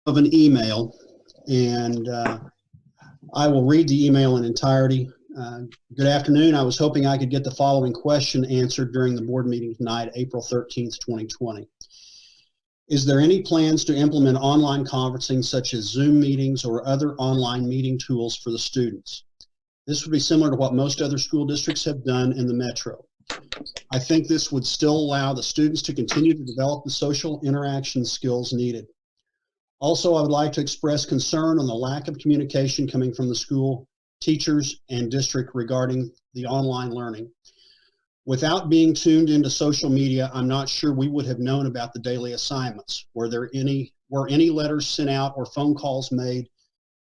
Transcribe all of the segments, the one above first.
of an email, and I will read the email in entirety. Good afternoon. I was hoping I could get the following question answered during the board meeting tonight, April 13th, 2020. Is there any plans to implement online conferencing such as Zoom meetings or other online meeting tools for the students? This would be similar to what most other school districts have done in the metro. I think this would still allow the students to continue to develop the social interaction skills needed. Also, I would like to express concern on the lack of communication coming from the school, teachers, and district regarding the online learning. Without being tuned into social media, I'm not sure we would have known about the daily assignments. Were any letters sent out or phone calls made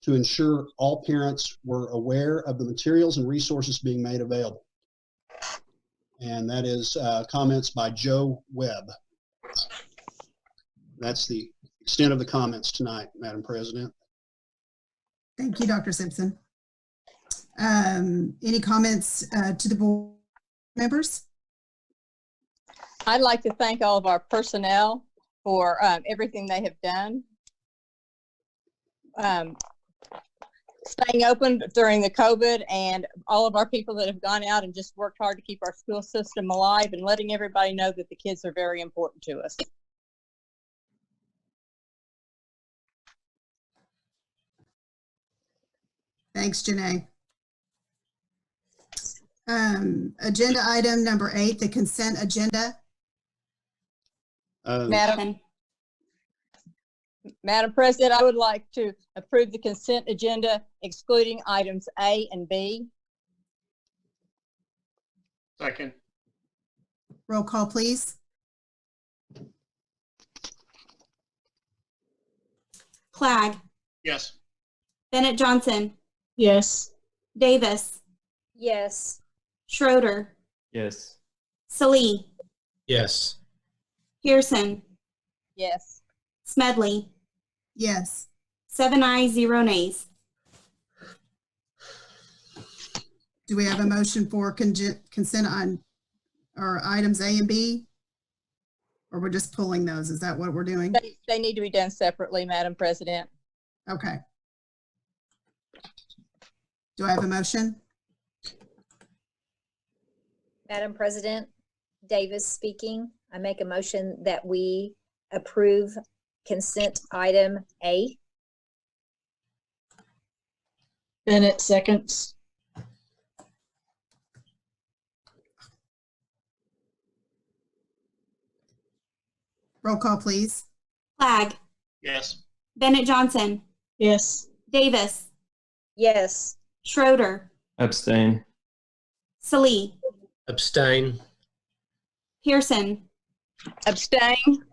to ensure all parents were aware of the materials and resources being made available? And that is comments by Joe Webb. That's the extent of the comments tonight, Madam President. Thank you, Dr. Simpson. Any comments to the board members? I'd like to thank all of our personnel for everything they have done. Staying open during the COVID, and all of our people that have gone out and just worked hard to keep our school system alive and letting everybody know that the kids are very important to us. Thanks, Janae. Agenda item number 8, the consent agenda. Madam President, I would like to approve the consent agenda excluding items A and B. Second. Roll call, please. Flagg. Yes. Bennett Johnson. Yes. Davis. Yes. Schroeder. Yes. Salee. Yes. Pearson. Yes. Smedley. Yes. 7 ayes, 0 nays. Do we have a motion for consent on or items A and B? Or we're just pulling those? Is that what we're doing? They need to be done separately, Madam President. Okay. Do I have a motion? Madam President, Davis speaking. I make a motion that we approve consent item A. Bennett seconds. Roll call, please. Flagg. Yes. Bennett Johnson. Yes. Davis. Yes. Schroeder. Abstain. Salee. Abstain. Pearson. Abstain.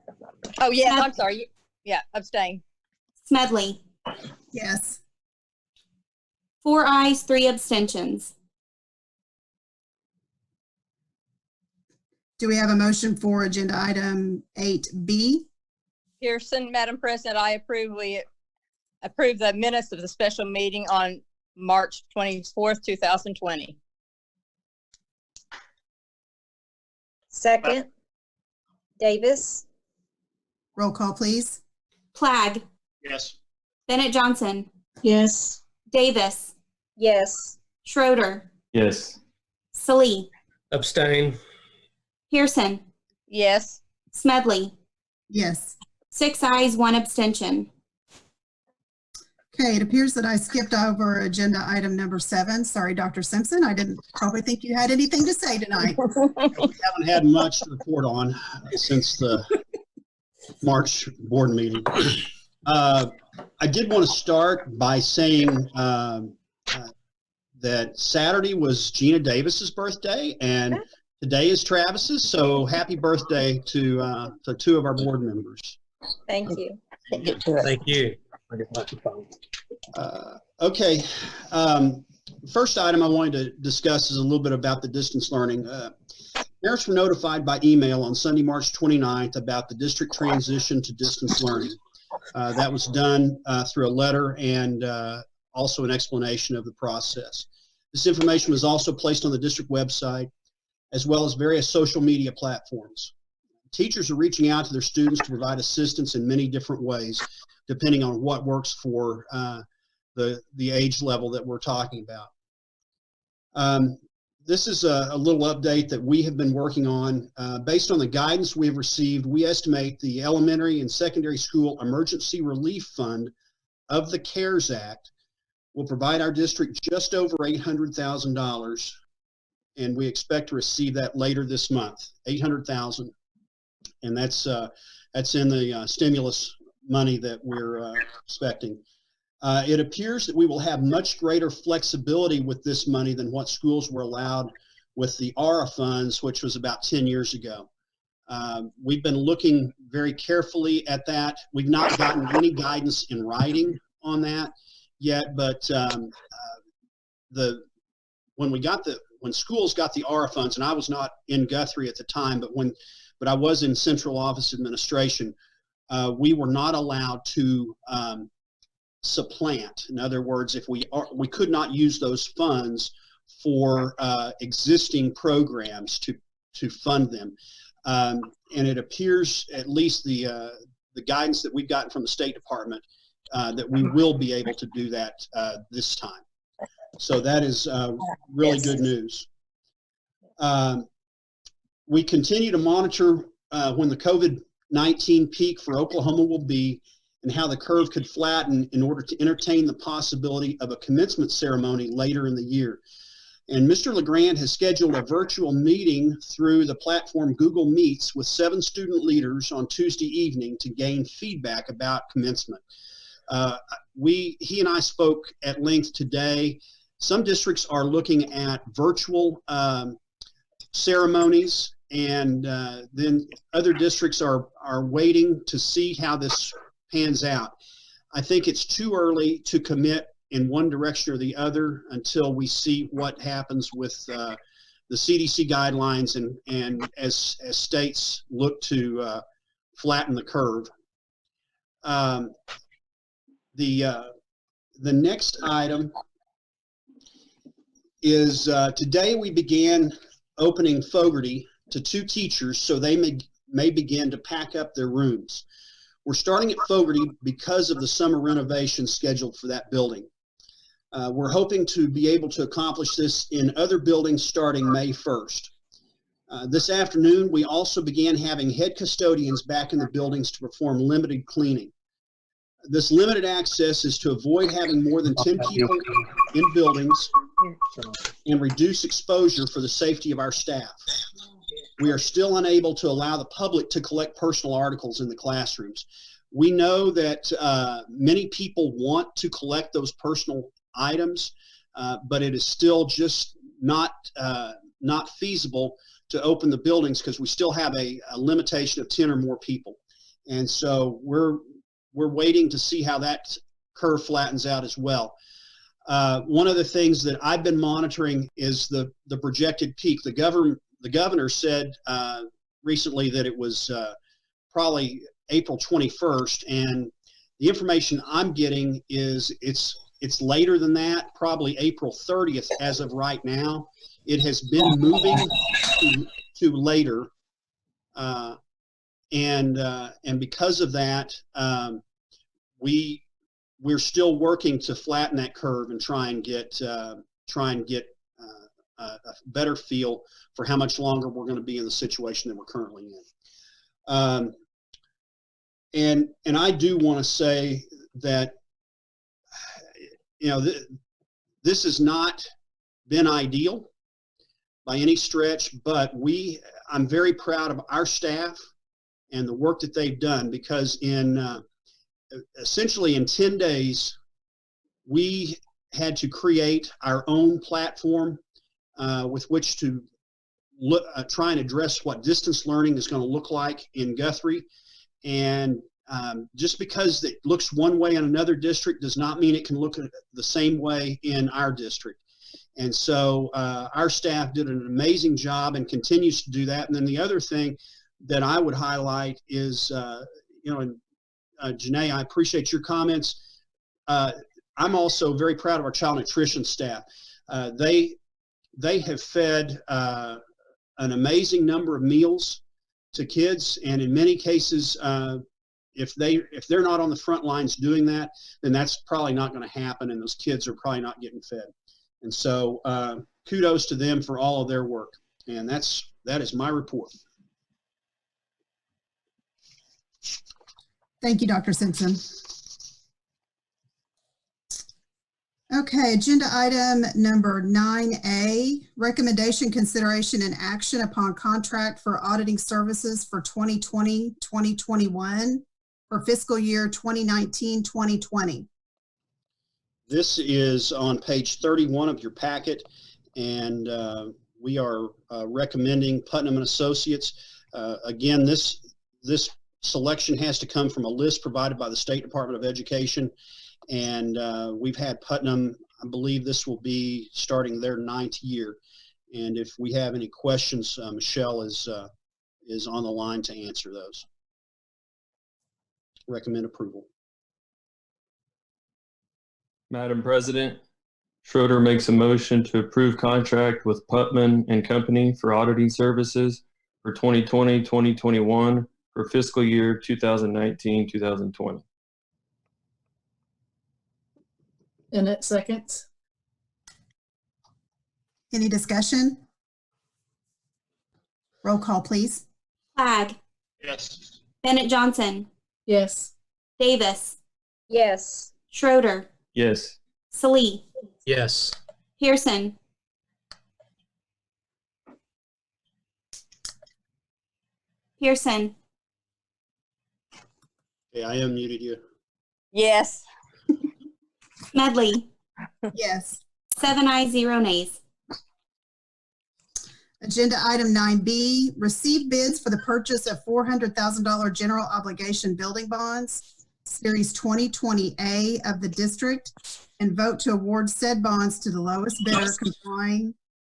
Oh, yeah, I'm sorry. Yeah, abstain. Smedley. Yes. 4 ayes, 3 abstentions. Do we have a motion for agenda item 8B? Pearson, Madam President, I approve the minutes of the special meeting on March 24th, 2020. Second. Davis. Roll call, please. Flagg. Yes. Bennett Johnson. Yes. Davis. Yes. Schroeder. Yes. Salee. Abstain. Pearson. Yes. Smedley. Yes. 6 ayes, 1 abstention. Okay, it appears that I skipped over agenda item number 7. Sorry, Dr. Simpson. I didn't probably think you had anything to say tonight. We haven't had much to report on since the March board meeting. I did want to start by saying that Saturday was Gina Davis's birthday and today is Travis's. So happy birthday to 2 of our board members. Thank you. Thank you. Okay. First item I wanted to discuss is a little bit about the distance learning. Parents were notified by email on Sunday, March 29th about the district transition to distance learning. That was done through a letter and also an explanation of the process. This information was also placed on the district website as well as various social media platforms. Teachers are reaching out to their students to provide assistance in many different ways depending on what works for the age level that we're talking about. This is a little update that we have been working on. Based on the guidance we've received, we estimate the elementary and secondary school emergency relief fund of the CARES Act will provide our district just over $800,000, and we expect to receive that later this month, $800,000, and that's in the stimulus money that we're expecting. It appears that we will have much greater flexibility with this money than what schools were allowed with the ARA funds, which was about 10 years ago. We've been looking very carefully at that. We've not gotten any guidance in writing on that yet, but when schools got the ARA funds, and I was not in Guthrie at the time, but I was in central office administration, we were not allowed to supplant. In other words, if we could not use those funds for existing programs to fund them. And it appears, at least the guidance that we've gotten from the State Department, that we will be able to do that this time. So that is really good news. We continue to monitor when the COVID-19 peak for Oklahoma will be, and how the curve could flatten in order to entertain the possibility of a commencement ceremony later in the year. And Mr. LeGrand has scheduled a virtual meeting through the platform Google Meets with 7 student leaders on Tuesday evening to gain feedback about commencement. He and I spoke at length today. Some districts are looking at virtual ceremonies, and then other districts are waiting to see how this pans out. I think it's too early to commit in one direction or the other until we see what happens with the CDC guidelines and as states look to flatten the curve. The next item is today we began opening Fogarty to 2 teachers so they may begin to pack up their rooms. We're starting at Fogarty because of the summer renovation scheduled for that building. We're hoping to be able to accomplish this in other buildings starting May 1st. This afternoon, we also began having head custodians back in the buildings to perform limited cleaning. This limited access is to avoid having more than 10 people in buildings and reduce exposure for the safety of our staff. We are still unable to allow the public to collect personal articles in the classrooms. We know that many people want to collect those personal items, but it is still just not feasible to open the buildings because we still have a limitation of 10 or more people. And so we're waiting to see how that curve flattens out as well. One of the things that I've been monitoring is the projected peak. The governor said recently that it was probably April 21st, and the information I'm getting is it's later than that, probably April 30th as of right now. It has been moving to later, and because of that, we're still working to flatten that curve and try and get a better feel for how much longer we're going to be in the situation that we're currently in. And I do want to say that, this has not been ideal by any stretch, but I'm very proud of our staff and the work that they've done, because essentially in 10 days, we had to create our own platform with which to try and address what distance learning is going to look like in Guthrie. And just because it looks one way in another district does not mean it can look the same way in our district. And so our staff did an amazing job and continues to do that. And then the other thing that I would highlight is, and Janae, I appreciate your comments. I'm also very proud of our child nutrition staff. They have fed an amazing number of meals to kids, and in many cases, if they're not on the front lines doing that, then that's probably not going to happen, and those kids are probably not getting fed. And so kudos to them for all of their work. And that is my report. Thank you, Dr. Simpson. Okay, agenda item number 9A, recommendation, consideration, and action upon contract for auditing services for 2020-2021 for fiscal year 2019-2020. This is on page 31 of your packet, and we are recommending Putnam and Associates. Again, this selection has to come from a list provided by the State Department of Education. And we've had Putnam, I believe this will be starting their 9th year. And if we have any questions, Michelle is on the line to answer those. Recommend approval. Madam President, Schroeder makes a motion to approve contract with Putnam and Company for auditing services for 2020-2021 for fiscal year 2019-2020. Annette seconds. Any discussion? Roll call, please. Flagg, Yes. Bennett Johnson, Yes. Davis, Yes. Schroeder, Yes. Salee, Yes. Pearson, Pearson, Okay, I unmuted you. Yes. Medley, Yes. 7 ayes, 0 nays. Agenda item 9B, receive bids for the purchase of $400,000 general obligation building bonds, Series 2020A of the district, and vote to award said bonds to the lowest bidder complying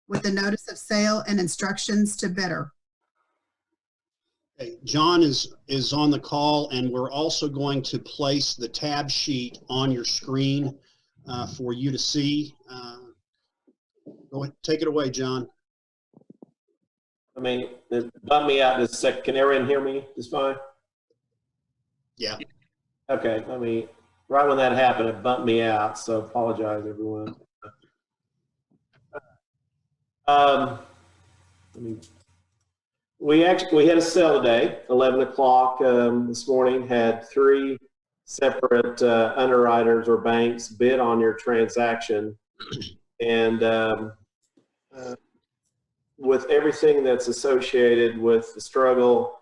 with the notice of sale and instructions to bidder. Okay, John is on the call, and we're also going to place the tab sheet on your screen for you to see. Go ahead, take it away, John. I mean, it bummed me out just a second. Can everyone hear me just fine? Yeah. Okay, I mean, right when that happened, it bumped me out, so apologize, everyone. We had a sale today, 11 o'clock this morning, had 3 separate underwriters or banks bid on your transaction. And with everything that's associated with the struggle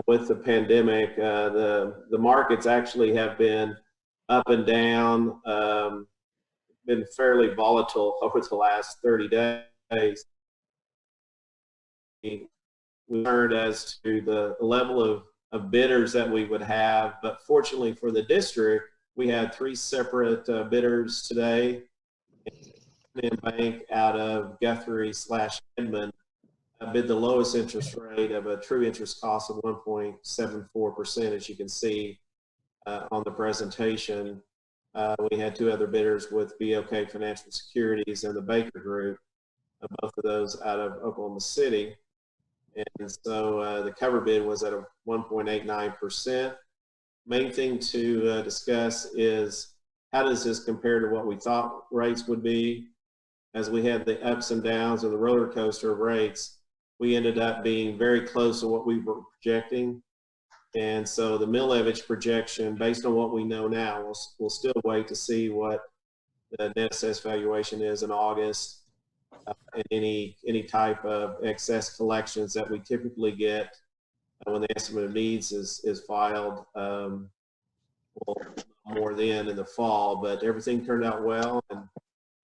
with the pandemic, the markets actually have been up and down, been fairly volatile over the last 30 days. We learned as to the level of bidders that we would have, but fortunately for the district, we had 3 separate bidders today. Bank out of Guthrie/Edmond bid the lowest interest rate of a true interest cost of 1.74%, as you can see on the presentation. We had 2 other bidders with BOK Financial Securities and the Baker Group, both of those out of Oklahoma City. And so the cover bid was at a 1.89%. Main thing to discuss is how does this compare to what we thought rates would be? As we had the ups and downs of the roller coaster of rates, we ended up being very close to what we were projecting. And so the mill-levage projection, based on what we know now, we'll still wait to see what the net assessed valuation is in August. And any type of excess collections that we typically get when the estimate of needs is filed, we'll more then in the fall. But everything turned out well,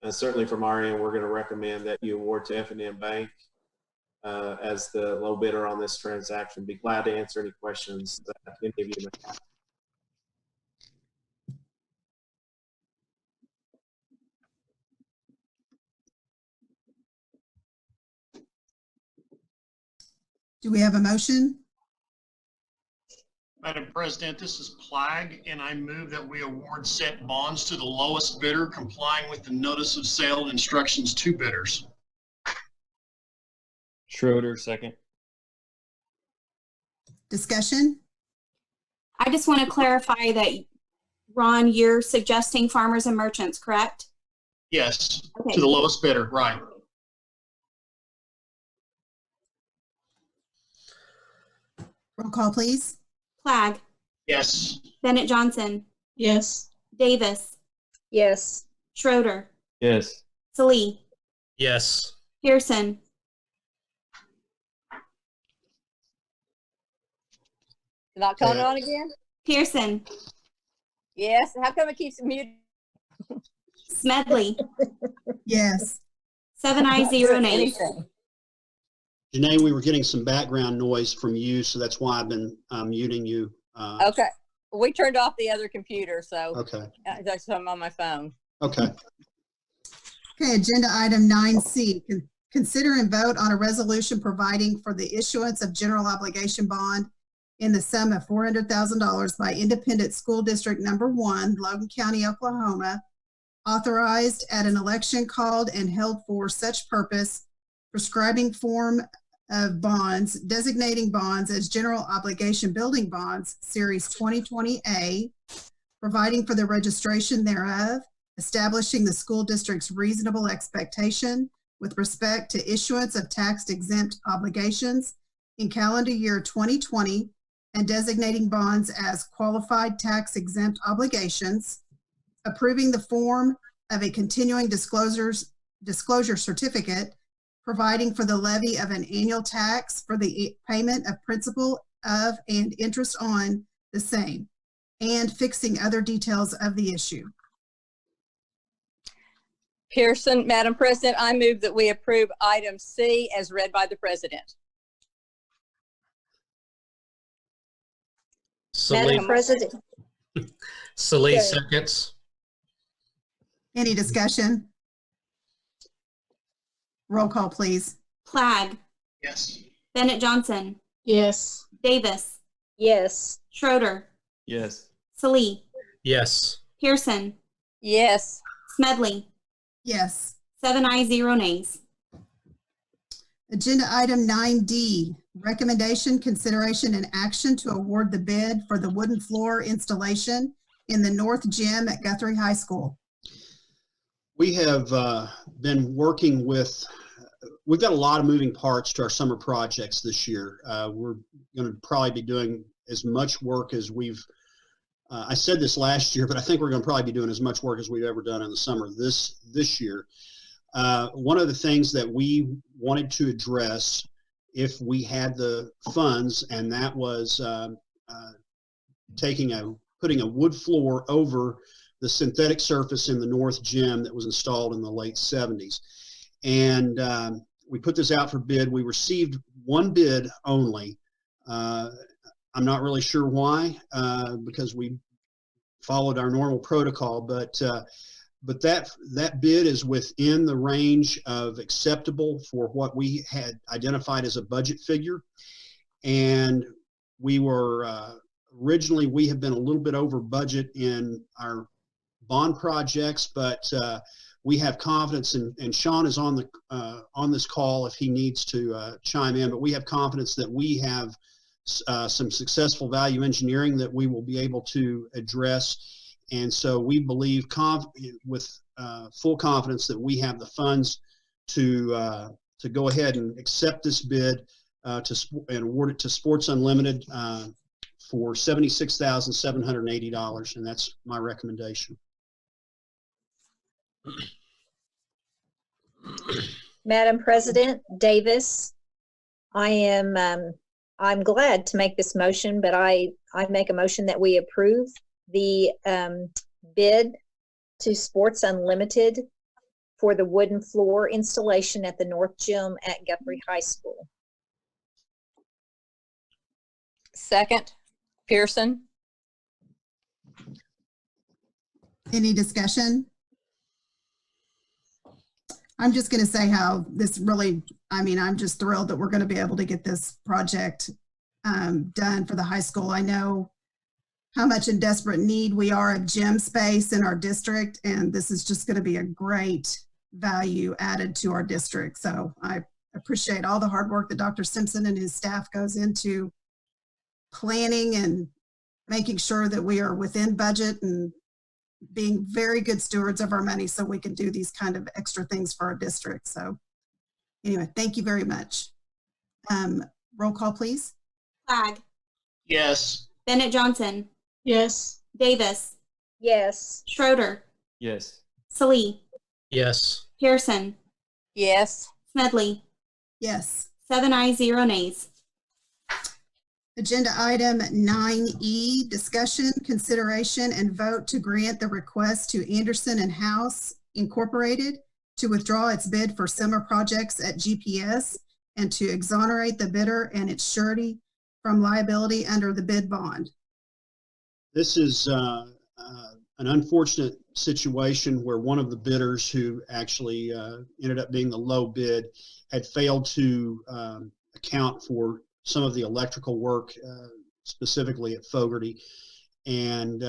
and certainly from our end, we're going to recommend that you award to F&M Bank as the low bidder on this transaction. Be glad to answer any questions that any of you may have. Do we have a motion? Madam President, this is Flagg, and I move that we award said bonds to the lowest bidder complying with the notice of sale and instructions to bidders. Schroeder, second. Discussion? I just want to clarify that, Ron, you're suggesting farmers and merchants, correct? Yes, Okay. to the lowest bidder, right. Roll call, please. Clegg, Yes. Bennett Johnson, Yes. Davis, Yes. Schroeder, Yes. Salee, Yes. Pearson, Not coming on again? Pearson, Yes. How come it keeps muted? Smedley, Yes. 7 ayes, 0 nays. Anything. Janae, we were getting some background noise from you, so that's why I've been muting you. Okay. We turned off the other computer, so Okay. that's I'm on my phone. Okay. Okay, agenda item 9C, consider and vote on a resolution providing for the issuance of general obligation bond in the sum of $400,000 by Independent School District Number 1, Logan County, Oklahoma, authorized at an election called and held for such purpose, prescribing form of bonds, designating bonds as general obligation building bonds, Series 2020A, providing for the registration thereof, establishing the school district's reasonable expectation with respect to issuance of tax-exempt obligations in calendar year 2020, and designating bonds as qualified tax-exempt obligations, approving the form of a continuing disclosure certificate, providing for the levy of an annual tax for the payment of principal of and interest on the same, and fixing other details of the issue. Pearson, Madam President, I move that we approve item C as read by the president. Madam President, Salee Okay. seconds. Any discussion? Roll call, please. Clegg, Yes. Bennett Johnson, Yes. Davis, yes. Schroeder, Yes. Salee, Yes. Pearson, Yes. Smedley, Yes. 7 ayes, 0 nays. Agenda item 9D, recommendation, consideration, and action to award the bid for the wooden floor installation in the North Gym at Guthrie High School. We have been working with, we've got a lot of moving parts to our summer projects this year. We're going to probably be doing as much work as we've, I said this last year, but I think we're going to probably be doing as much work as we've ever done in the summer this year. One of the things that we wanted to address if we had the funds, and that was putting a wood floor over the synthetic surface in the North Gym that was installed in the late 70s. And we put this out for bid. We received one bid only. I'm not really sure why, because we followed our normal protocol, but that bid is within the range of acceptable for what we had identified as a budget figure. And we were originally, we have been a little bit over budget in our bond projects, but we have confidence, and Sean is on this call if he needs to chime in, but we have confidence that we have some successful value engineering that we will be able to address. And so we believe with full confidence that we have the funds to go ahead and accept this bid and award it to Sports Unlimited for $76,780, and that's my recommendation. Madam President Davis, I'm glad to make this motion, but I make a motion that we approve the bid to Sports Unlimited for the wooden floor installation at the North Gym at Guthrie High School. Second, Pearson. Any discussion? I'm just going to say how this really, I'm just thrilled that we're going to be able to get this project done for the high school. I know how much in desperate need we are of gym space in our district, and this is just going to be a great value added to our district. So I appreciate all the hard work that Dr. Simpson and his staff goes into planning and making sure that we are within budget and being very good stewards of our money so we can do these kind of extra things for our district. So anyway, thank you very much. Roll call, please. Clegg, Yes. Bennett Johnson, Yes. Davis, Yes. Schroeder, Yes. Salee, Yes. Pearson, Yes. Smedley, Yes. 7 ayes, 0 nays. Agenda item 9E, discussion, consideration, and vote to grant the request to Anderson and House Incorporated to withdraw its bid for summer projects at GPS and to exonerate the bidder and its surety from liability under the bid bond. This is an unfortunate situation where one of the bidders, who actually ended up being the low bid, had failed to account for some of the electrical work, specifically at Fogarty, and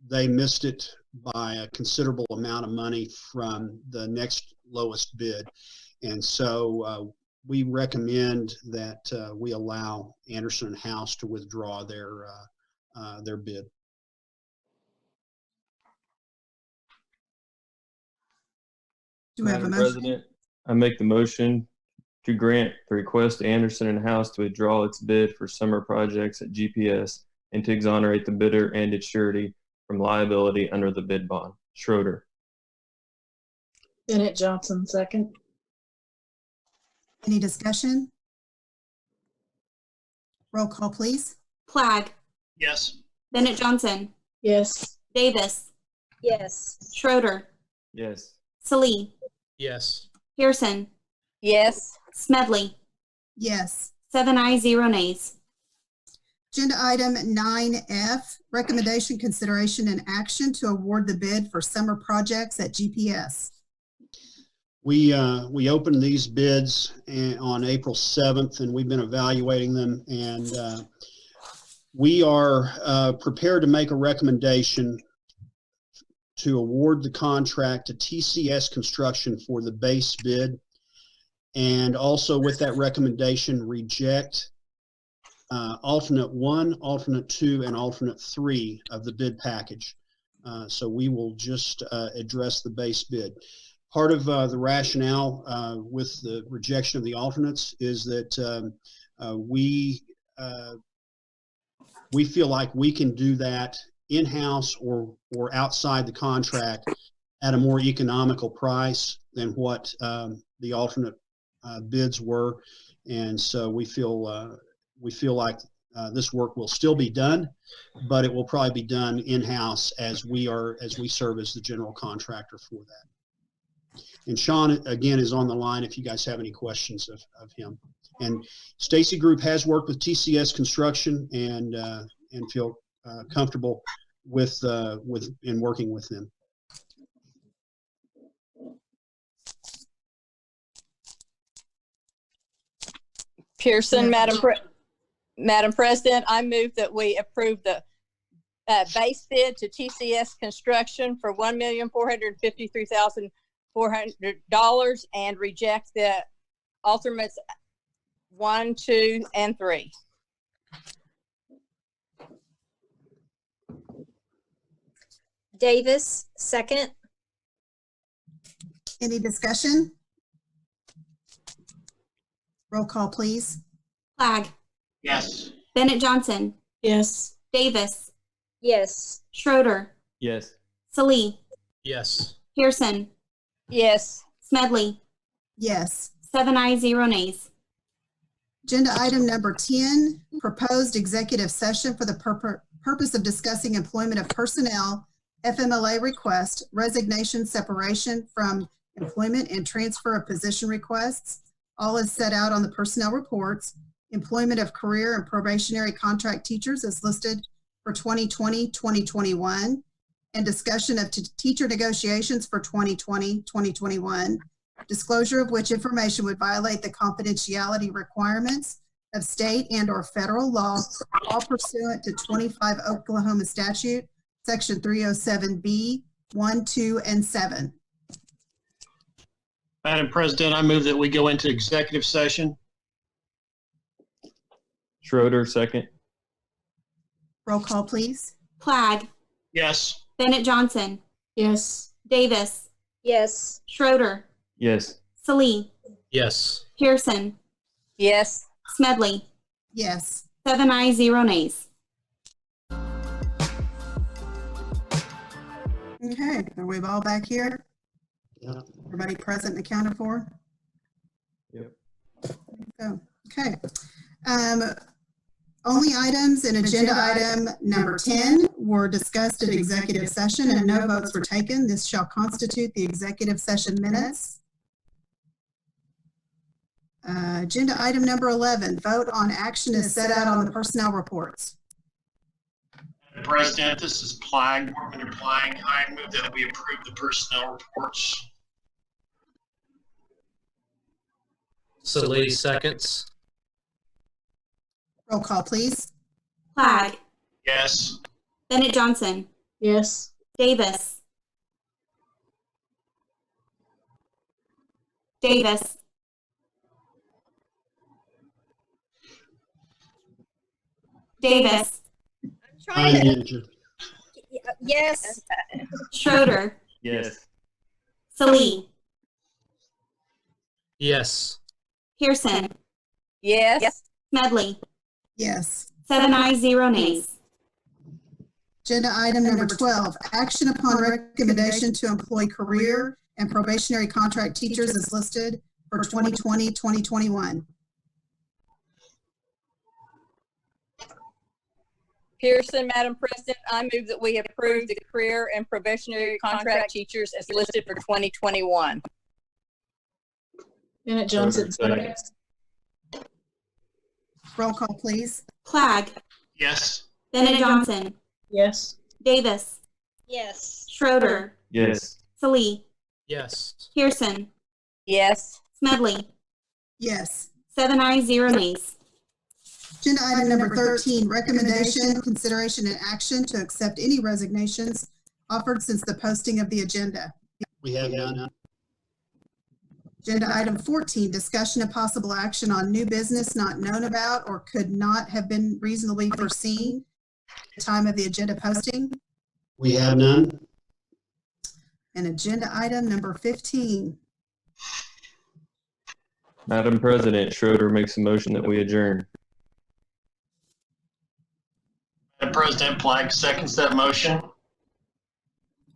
they missed it by a considerable amount of money from the next lowest bid. And so we recommend that we allow Anderson and House to withdraw their bid. Do we have a Madam motion? President, I make the motion to grant the request to Anderson and House to withdraw its bid for summer projects at GPS and to exonerate the bidder and its surety from liability under the bid bond. Schroeder. Bennett Johnson, second. Any discussion? Roll call, please. Clegg, Yes. Bennett Johnson, Yes. Davis, Yes. Schroeder, Yes. Salee, Yes. Pearson, Yes. Smedley, Yes. 7 ayes, 0 nays. Agenda item 9F, recommendation, consideration, and action to award the bid for summer projects at GPS. We opened these bids on April 7th, and we've been evaluating them, and we are prepared to make a recommendation to award the contract to TCS Construction for the base bid, and also with that recommendation reject alternate 1, alternate 2, and alternate 3 of the bid package. So we will just address the base bid. Part of the rationale with the rejection of the alternates is that we feel like we can do that in-house or outside the contract at a more economical price than what the alternate bids were, and so we feel like this work will still be done, but it will probably be done in-house as we serve as the general contractor for that. And Sean, again, is on the line if you guys have any questions of him. And Stacy Group has worked with TCS Construction and feel comfortable with in working with them. Pearson, Madam President, I move that we approve the base bid to TCS Construction for $1,453,400 and reject the alternates 1, 2, and 3. Davis, second. Any discussion? Roll call, please. Clegg, Yes. Bennett Johnson, Yes. Davis, Yes. Schroeder, Yes. Salee, Yes. Pearson, Yes. Smedley, Yes. 7 ayes, 0 nays. Agenda item number 10, proposed executive session for the purpose of discussing employment of personnel, FMLA request, resignation, separation from employment, and transfer of position requests. All is set out on the personnel reports. Employment of career and probationary contract teachers is listed for 2020-2021, and discussion of teacher negotiations for 2020-2021, disclosure of which information would violate the confidentiality requirements of state and/or federal law, all pursuant to 25 Oklahoma statute, section 307B, 1, 2, and 7. Madam President, I move that we go into executive session. Schroeder, second. Roll call, please. Clag, Yes. Bennett Johnson, Yes. Davis, Yes. Schroeder, Yes. Salee, Yes. Pearson, Yes. Smedley. Yes. 7 ayes, 0 nays. Okay, are we all back here? Yeah. Everybody present and accounted for? Yep. Go. Okay. Only items in agenda item number 10 were discussed in executive session and no votes were taken. This shall constitute the executive session minutes. Agenda item number 11, vote on action as set out on the personnel reports. Madam President, this is Clag, Board Member Clag. I move that we approve the personnel reports. Salee seconds. Roll call, please. Clag, Yes. Bennett Johnson, Yes. Davis, Davis, Davis, I muted you. Yes. Schroeder, Yes. Salee, Yes. Pearson, Yes. Smedley. Yes. 7 ayes, 0 nays. Agenda item number 12, action upon recommendation to employ career and probationary contract teachers as listed for 2020, 2021. Pearson, Madam President, I move that we approve the career and probationary contract teachers as listed for 2021. Bennett Johnson, Schroeder, second. Roll call, please. Clag, Yes. Bennett Johnson, Yes. Davis, Yes. Schroeder, Yes. Salee, Yes. Pearson, Yes. Smedley. Yes. 7 ayes, 0 nays. Agenda item number 13, recommendation, consideration, and action to accept any resignations offered since the posting of the agenda. We have none. Agenda item 14, discussion of possible action on new business not known about or could not have been reasonably foreseen at the time of the agenda posting. We have none. And agenda item number 15. Madam President, Schroeder makes a motion that we adjourn. Madam President, Clag seconds that motion.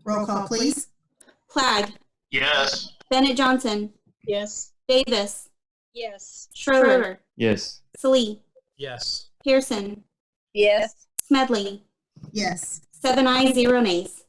Roll call, please. Clag, Yes. Bennett Johnson, Yes. Davis, Yes. Schroeder, Yes. Salee, Yes. Pearson, Yes. Smedley. Yes. 7 ayes, 0 nays.